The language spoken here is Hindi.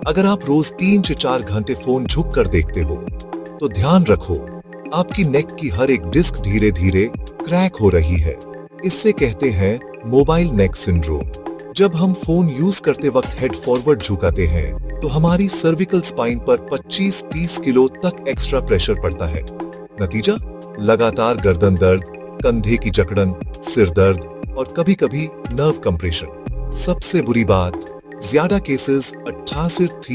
अगर आप रोज 3 से 4 घंटे फोन झुक कर देखते हो, तो ध्यान रखो, आपकी नेक की हर एक डिस्क धीरे धीरे क्रैक हो रही है। इससे कहते हैं मोबाइल नेक सिंड्रोम। जब हम फोन यूज करते वक्त हेड फॉरवर्ड झुकाते हैं, तो हमारी सर्विकल स्पाइन पर 25-30 किलो तक एक्स्ट्रा प्रेशर पड़ता है। नतीजा, लगातार गर्दन दर्द, कंधे की जकड़न, सिर दर्द और कभी-कभी नर्व कंप्रेशन। सबसे बुरी बात, ज्यादा केसेस 88